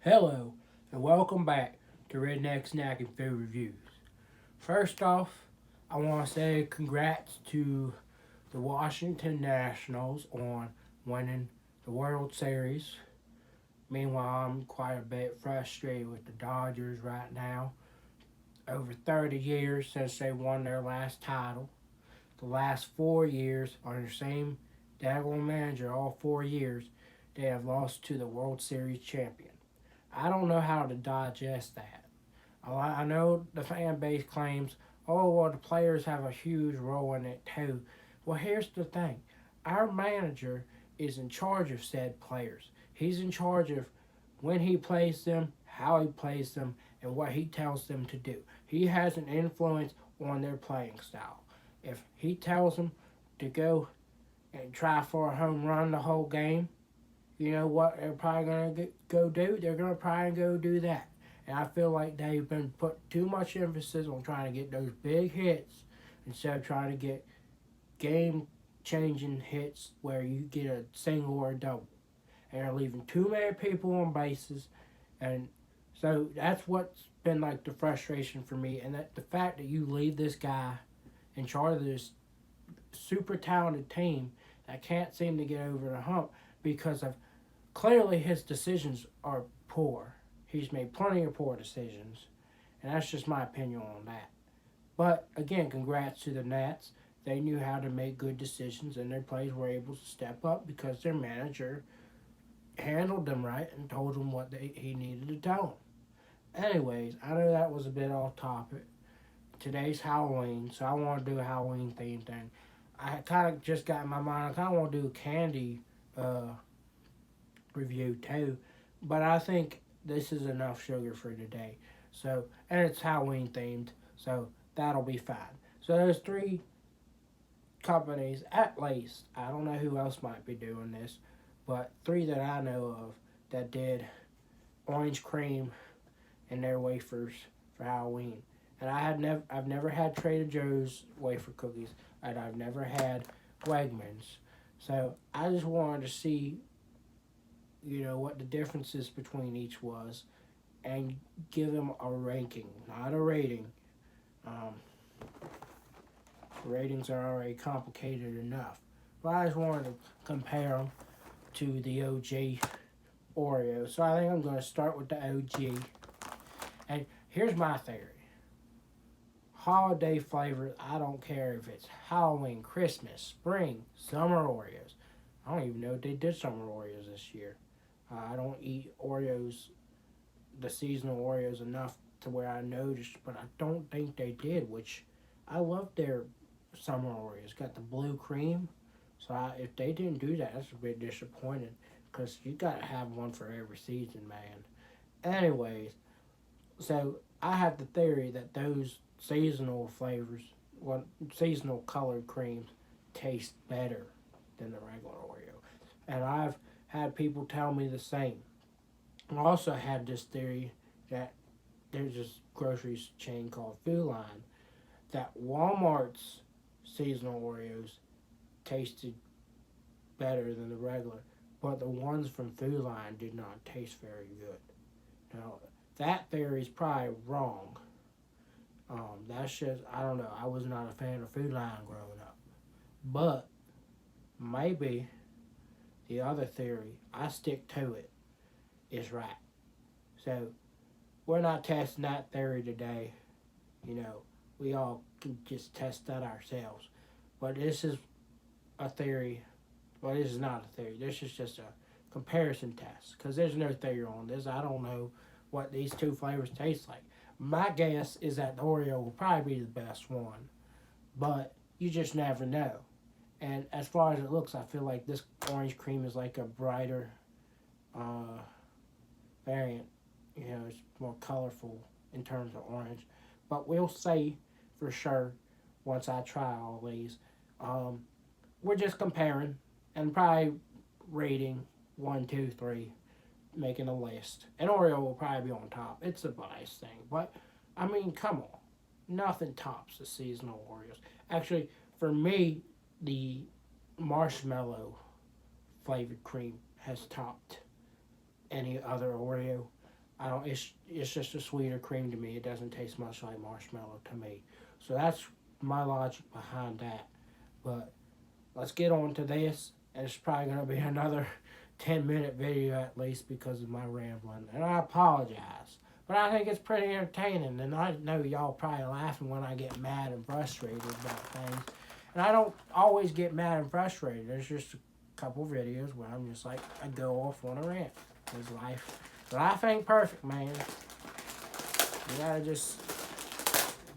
Hello, and welcome back to Redneck Snack and Food Reviews. First off, I want to say congrats to the Washington Nationals on winning the World Series. Meanwhile, I'm quite a bit frustrated with the Dodgers right now. Over 30 years since they won their last title, the last 4 years under the same daggone manager, all 4 years, they have lost to the World Series champion. I don't know how to digest that. I know the fan base claims, oh, well, the players have a huge role in it too. Well, here's the thing our manager is in charge of said players. He's in charge of when he plays them, how he plays them, and what he tells them to do. He has an influence on their playing style. If he tells them to go and try for a home run the whole game, you know what they're probably going to go do? They're going to probably go do that. And I feel like they've been put too much emphasis on trying to get those big hits instead of trying to get game changing hits where you get a single or a double. And they're leaving too many people on bases. And so that's what's been like the frustration for me. And that the fact that you leave this guy in charge of this super talented team that can't seem to get over the hump because of clearly his decisions are poor. He's made plenty of poor decisions, and that's just my opinion on that. But again, congrats to the Nats. They knew how to make good decisions, and their players were able to step up because their manager handled them right and told them what he needed to tell them. Anyways, I know that was a bit off topic. Today's Halloween, so I want to do a Halloween theme thing. I kind of just got in my mind, I kind of want to do a candy review too, but I think this is enough sugar for today. So, and it's Halloween themed, so that'll be fine. So there's three companies at least. I don't know who else might be doing this, but three that I know of that did orange cream in their wafers for Halloween. And I've never had Trader Joe's wafer cookies, and I've never had Wegmans. So I just wanted to see, what the differences between each was, and give them a ranking, not a rating. Um, Ratings are already complicated enough, but I just wanted to compare them to the OG Oreo. So I think I'm going to start with the OG. And here's my theory. Holiday flavors, I don't care if it's Halloween, Christmas, spring, summer Oreos. I don't even know if they did summer Oreos this year. I don't eat Oreos, the seasonal Oreos, enough to where I noticed, but I don't think they did, which I love their summer Oreos. Got the blue cream. So if they didn't do that, that's a bit disappointing because you got to have one for every season, man. Anyways, so I have the theory that those seasonal flavors, seasonal colored creams, taste better than the regular Oreo. And I've had people tell me the same. I also had this theory that there's this grocery chain called Food Line that Walmart's seasonal Oreos tasted better than the regular, but the ones from Food Line did not taste very good. Now, that theory is probably wrong. That's just, I don't know. I was not a fan of Food Line growing up. But maybe the other theory, I stick to it, is right. So we're not testing that theory today. You know, we all can just test that ourselves. But this is a theory. Well, this is not a theory. This is just a comparison test. Because there's no theory on this. I don't know what these two flavors taste like. My guess is that the Oreo will probably be the best one. But you just never know. And as far as it looks, I feel like this orange cream is like a brighter variant. You know, it's more colorful in terms of orange. But we'll see for sure once I try all these. We're just comparing and probably rating 1, 2, 3, making a list. And Oreo will probably be on top. It's a bias thing. But, I mean, come on. Nothing tops the seasonal Oreos. Actually, for me, the marshmallow flavored cream has topped any other Oreo. I don't. It's just a sweeter cream to me. It doesn't taste much like marshmallow to me. So that's my logic behind that. But let's get on to this. And it's probably gonna be another 10-minute video at least because of my rambling. And I apologize. But I think it's pretty entertaining. And I know y'all probably laughing when I get mad and frustrated about things. And I don't always get mad and frustrated. There's just a couple videos where I'm just like, I go off on a rant. It's life. Life ain't perfect, man. You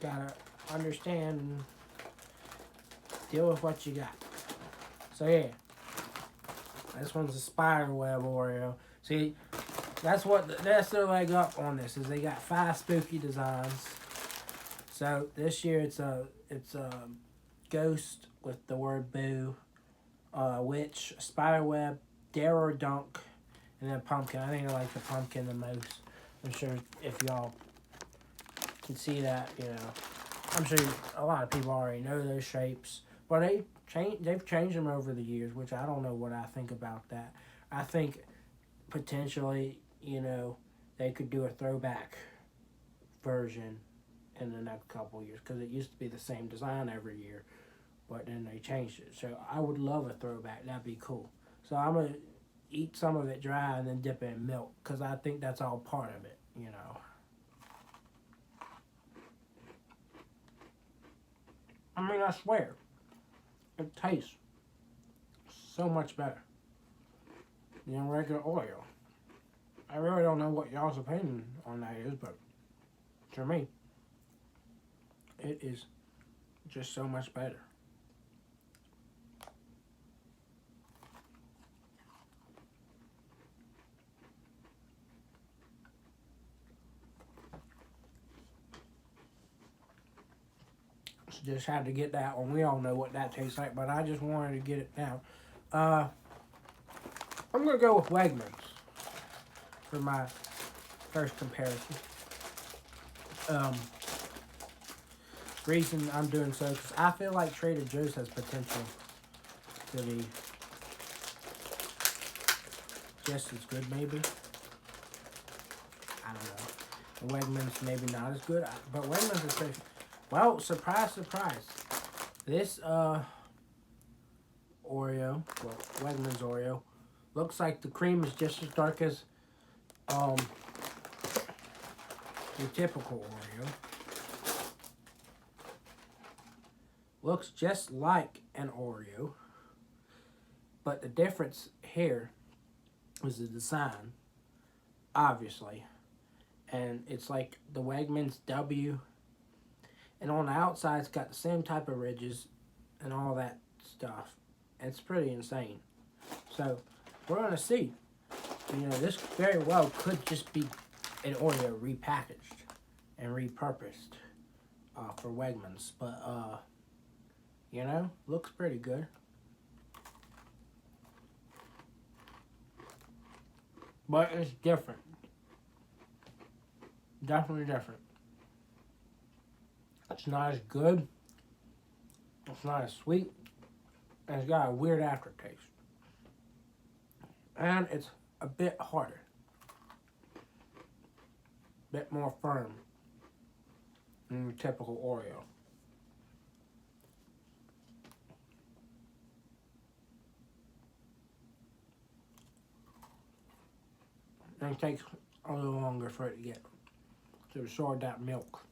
gotta understand and deal with what you got. So yeah, this one's a spider web Oreo. See, that's their leg up on this is they got 5 spooky designs. So this year it's a ghost with the word boo, witch, spider web, dare or dunk, and then pumpkin. I think I like the pumpkin the most. I'm sure if y'all can see that, I'm sure a lot of people already know those shapes. But they've changed them over the years, which I don't know what I think about that. I think potentially, they could do a throwback version in the next couple of years because it used to be the same design every year, but then they changed it. So I would love a throwback. That'd be cool. So I'm going to eat some of it dry and then dip it in milk because I think that's all part of it, I mean, I swear, it tastes so much better than regular Oreo. I really don't know what y'all's opinion on that is, but to me, it is just so much better. Just had to get that one. We all know what that tastes like, but I just wanted to get it down. I'm going to go with Wegmans for my first comparison. Reason I'm doing so because I feel like Trader Joe's has potential to be just as good, maybe. I don't know. Wegmans maybe not as good, but Wegmans is pretty. Well, surprise, surprise. This Oreo, well, Wegmans Oreo, looks like the cream is just as dark as your typical Oreo. Looks just like an Oreo, but the difference here is the design, obviously. And it's like the Wegmans W. And on the outside, it's got the same type of ridges and all that stuff. It's pretty insane. So, we're going to see. This very well could just be an Oreo repackaged and repurposed for Wegmans. But, looks pretty good. But it's different. Definitely different. It's not as good. It's not as sweet. And it's got a weird aftertaste. And it's a bit harder. A bit more firm than your typical Oreo. And it takes a little longer for it to get to absorb that milk.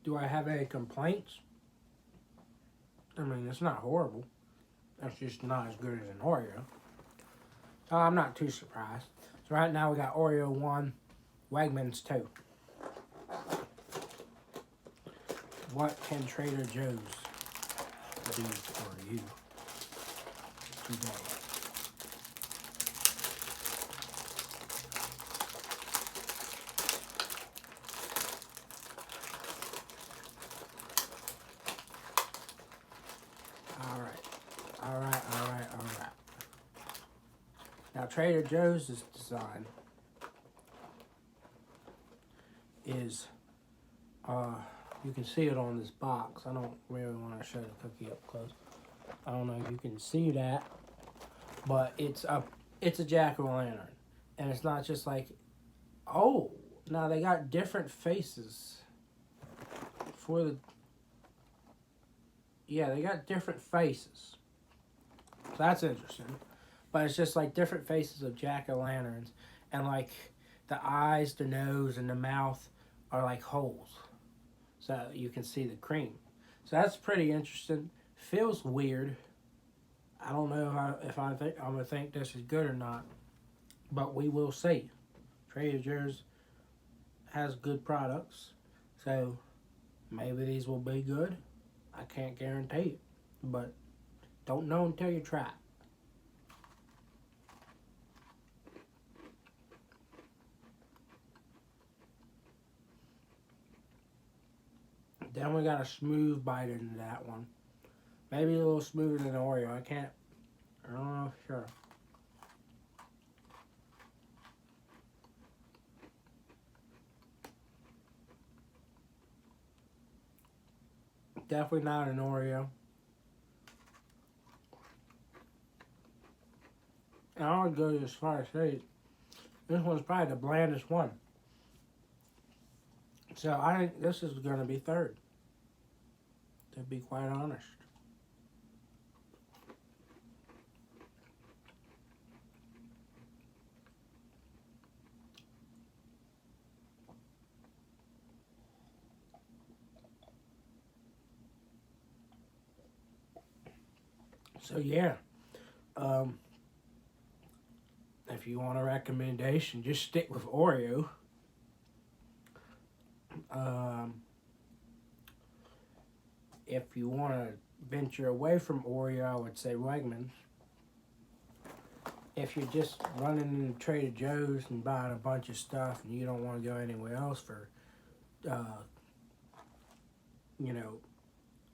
Do I have any complaints? I mean, it's not horrible. It's just not as good as an Oreo. So I'm not too surprised. So right now we got Oreo 1, Wegmans 2. What can Trader Joe's do for you today? All right. Now Trader Joe's design is Uh, you can see it on this box. I don't really want to show the cookie up close. I don't know if you can see that, but it's a jack-o'-lantern, and it's not just like, oh, now they got different faces for the, yeah, they got different faces. So that's interesting. But it's just like different faces of jack-o'-lanterns, and like the eyes, the nose, and the mouth are like holes, so you can see the cream. So that's pretty interesting. Feels weird. I don't know if I think I'm gonna think this is good or not, but we will see. Trader Joe's has good products, so maybe these will be good. I can't guarantee it, but don't know until you try. Then we got a smooth bite into that one. Maybe a little smoother than Oreo. I don't know for sure. Definitely not an Oreo. And I would go as far as say this one's probably the blandest one. So I think this is going to be third, to be quite honest. So yeah, um, if you want a recommendation, just stick with Oreo. Um, if you want to venture away from Oreo, I would say Wegmans. If you're just running into Trader Joe's and buying a bunch of stuff and you don't want to go anywhere else for, uh, you know,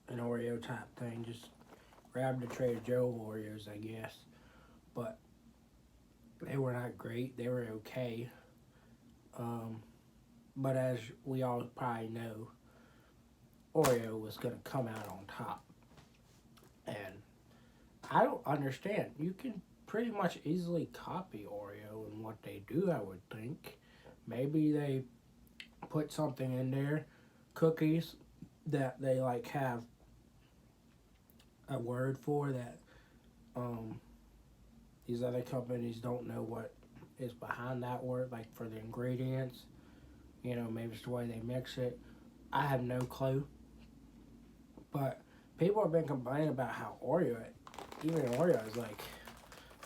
an Oreo type thing, just grab the Trader Joe Oreos, I guess. But they were not great. They were okay. Um, but as we all probably know, Oreo was going to come out on top. And I don't understand. You can pretty much easily copy Oreo and what they do, I would think. Maybe they put something in there, cookies, that they like have a word for that these other companies don't know what is behind that word, like for the ingredients. Maybe it's the way they mix it. I have no clue. But people have been complaining about how even Oreo is like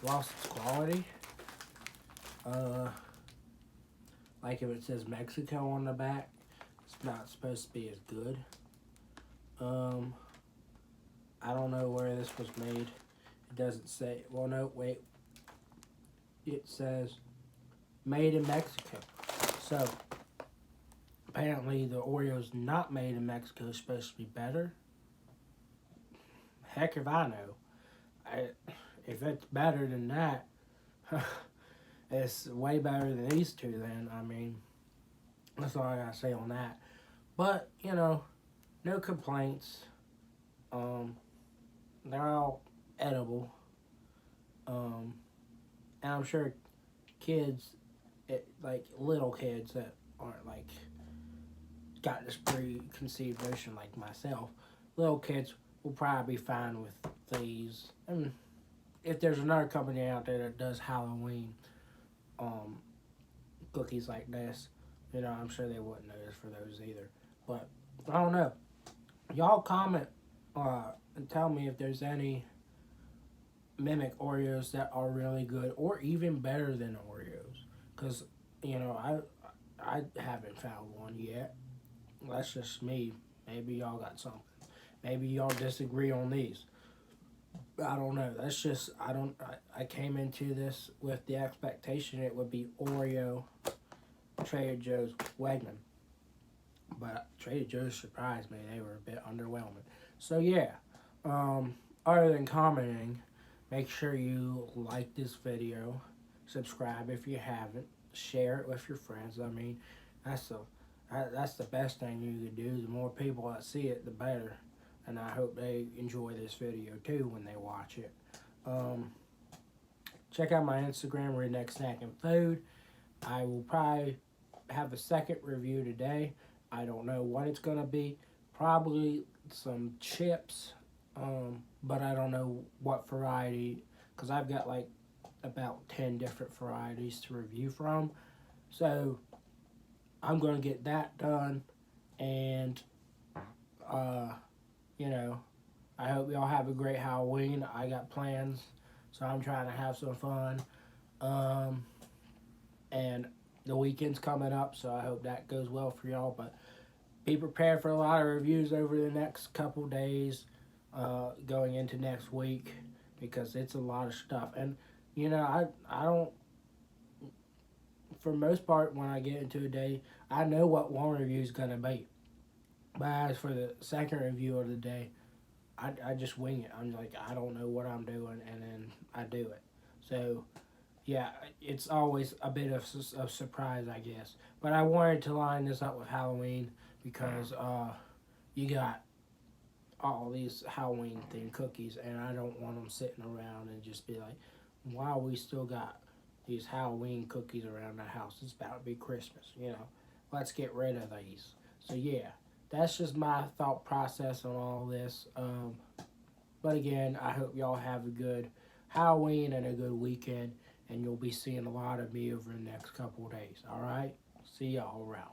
lost its quality. Like if it says Mexico on the back, it's not supposed to be as good. I don't know where this was made. It doesn't say. Well, no, wait. It says made in Mexico. So apparently the Oreo's not made in Mexico is supposed to be better. Heck if I know. If it's better than that, it's way better than these two then. I mean, that's all I gotta say on that. But, no complaints. They're all edible. And I'm sure kids, like little kids that aren't like got this preconceived notion like myself, little kids will probably be fine with these. And if there's another company out there that does Halloween cookies like this, I'm sure they wouldn't notice for those either. But I don't know. Y'all comment and tell me if there's any mimic Oreos that are really good or even better than Oreos. Because, I haven't found one yet. That's just me. Maybe y'all got something. Maybe y'all disagree on these. I don't know. That's just, I came into this with the expectation it would be Oreo, Trader Joe's, Wegman. But Trader Joe's surprised me. They were a bit underwhelming. So yeah, other than commenting, make sure you like this video, subscribe if you haven't, share it with your friends. I mean, that's That's the best thing you could do. The more people that see it, the better. And I hope they enjoy this video too when they watch it. Um, check out my Instagram, Redneck Snack and Food. I will probably have a second review today. I don't know what it's going to be. Probably some chips, but I don't know what variety, because I've got like about 10 different varieties to review from. So I'm going to get that done, and you know, I hope y'all have a great Halloween. I got plans, so I'm trying to have some fun. Um, and the weekend's coming up, so I hope that goes well for y'all. But be prepared for a lot of reviews over the next couple days, going into next week, because it's a lot of stuff. And I don't, for most part, when I get into a day, I know what one review is gonna be. But as for the second review of the day, I just wing it. I'm like, I don't know what I'm doing, and then I do it. So yeah, it's always a bit of a surprise, I guess. But I wanted to line this up with Halloween because you got all these Halloween themed cookies, and I don't want them sitting around and just be like, why we still got these Halloween cookies around the house? It's about to be Christmas, Let's get rid of these. So yeah, that's just my thought process on all this. But again, I hope y'all have a good Halloween and a good weekend, and you'll be seeing a lot of me over the next couple of days. All right? See y'all around.